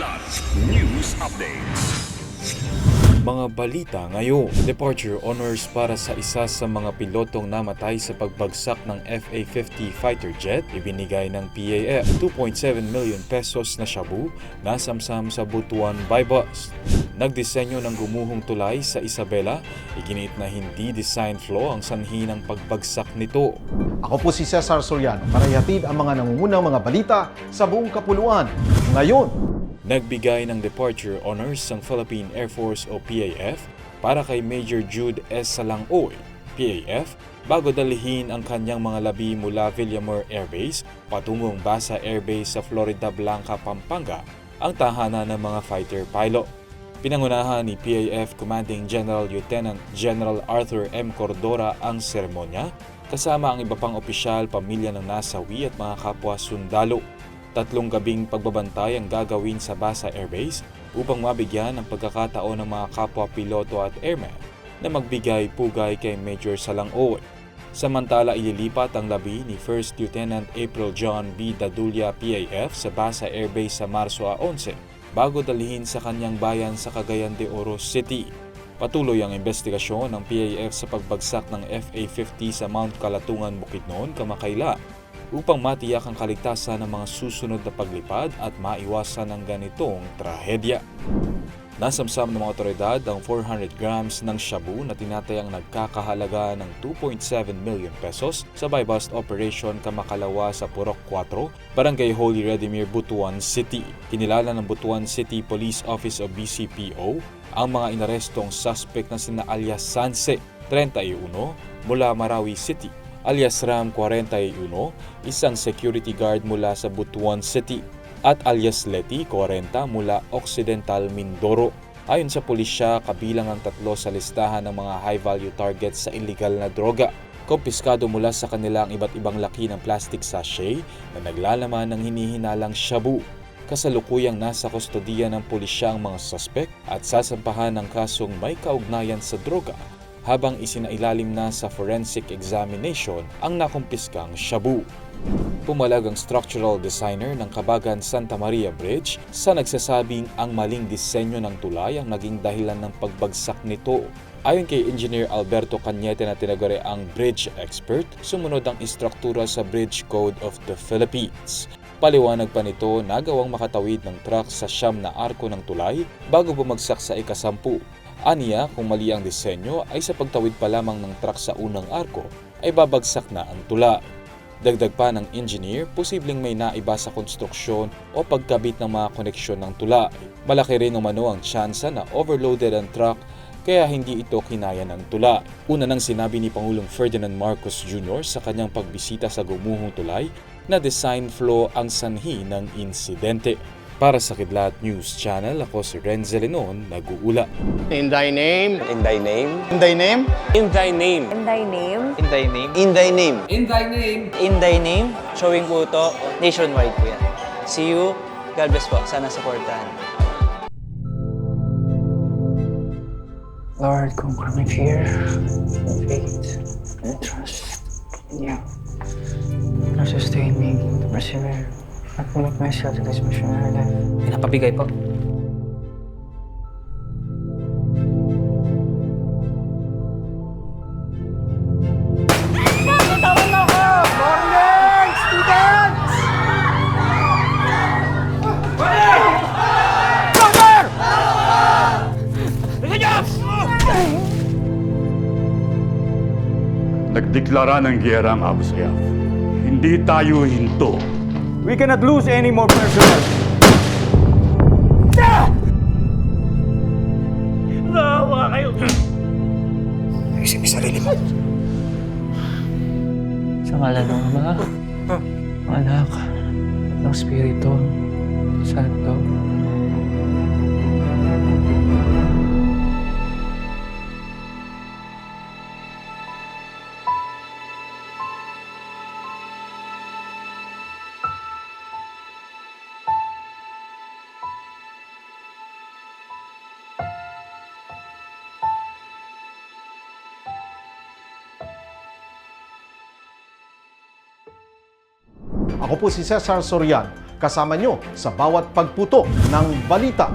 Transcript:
Kilat News Updates. Mga balita ngayon, departure honors para sa isa sa mga pilotong namatay sa pagbagsak ng FA-50 fighter jet, ibinigay ng PAF 2.7 million pesos na shabu na samsam sa Butuan by bus. Nagdisenyo ng gumuhong tulay sa Isabela, iginiit na hindi design flaw ang sanhi ng pagbagsak nito. Ako po si Cesar Soriano para ihatid ang mga nangungunang mga balita sa buong kapuluan. Ngayon, Nagbigay ng departure honors ang Philippine Air Force o PAF para kay Major Jude S. Salangoy, PAF, bago dalhin ang kanyang mga labi mula Villamor Air Base patungong Basa Air Base sa Florida Blanca, Pampanga, ang tahanan ng mga fighter pilot. Pinangunahan ni PAF Commanding General Lieutenant General Arthur M. Cordora ang seremonya, kasama ang iba pang opisyal, pamilya ng nasawi at mga kapwa sundalo. 3 gabing pagbabantay ang gagawin sa Basa Air Base upang mabigyan ng pagkakataon ng mga kapwa piloto at airmen na magbigay pugay kay Major Salangoy. Samantala, ililipat ang labi ni First Lieutenant April John B. Dadulia PAF sa Basa Air Base sa Marso 11 bago dalhin sa kanyang bayan sa Cagayan de Oro City. Patuloy ang investigasyon ng PAF sa pagbagsak ng FA-50 sa Mount Calatungan, Bukidnon, kamakailan, upang matiyak ang kaligtasan ng mga susunod na paglipad at maiwasan ang ganitong trahedya. Nasamsam ng mga otoridad ang 400 grams ng shabu na tinatayang nagkakahalaga ng 2.7 million pesos sa buy-bust operation kamakalawa sa Purok 4, Barangay Holy Redimir, Butuan City. Kinilala ng Butuan City Police Office o BCPO ang mga inarestong suspect na sina alias Sanse, 31, mula Marawi City, alias Ram, 41, isang security guard mula sa Butuan City, at alias Leti, 40, mula Occidental Mindoro. Ayon sa pulisya, kabilang ang 3 sa listahan ng mga high-value targets sa illegal na droga. Kumpiskado mula sa kanila ang iba't ibang laki ng plastic sachet na naglalaman ng hinihinalang shabu. Kasalukuyang nasa kustodiya ng pulisya ang mga suspect at sasampahan ng kasong may kaugnayan sa droga, habang isinailalim na sa forensic examination ang nakumpiskang shabu. Pumalag ang structural designer ng Kabagan Santa Maria Bridge sa nagsasabing ang maling disenyo ng tulay ang naging dahilan ng pagbagsak nito. Ayon kay Engineer Alberto Cañete na tinaguri ang bridge expert, sumunod ang istruktura sa Bridge Code of the Philippines. Paliwanag pa nito, nagawang makatawid ng truck sa 9 na arko ng tulay bago bumagsak sa ika-10. Aniya, kung mali ang disenyo ay sa pagtawid pa lamang ng truck sa unang arko ay babagsak na ang tulay. Dagdag pa ng engineer, posibleng may naiba sa konstruksyon o pagkabit ng mga koneksyon ng tulay. Malaki rin umano ang tsansa na overloaded ang truck kaya hindi ito kinaya ng tulay. Una nang sinabi ni Pangulong Ferdinand Marcos Jr. sa kanyang pagbisita sa gumuhong tulay na design flaw ang sanhi ng insidente. Para sa Kidlat News Channel, ako si Renzel Lenon, nag-uula. In thy name. In thy name. In thy name. In thy name. In thy name. In thy name. In thy name. In thy name. In thy name. Showing po ito nationwide po yan. See you. God bless po. Sana supportahan. Lord, conquer my fear, faith, and trust in you. Now sustain me to persevere. At commit myself to this missionary life. Pinapabigay po. Nagdeklara ng giyera ang Abu Sayyaf. Hindi tayo hinto. We cannot lose any more personnel. Nawa kayo! Isip mo sarili mo. Sa ngalan ng Ama, Anak, ng Espiritu Santo. Ako po si Cesar Soriano kasama nyo sa bawat pagputo ng balita.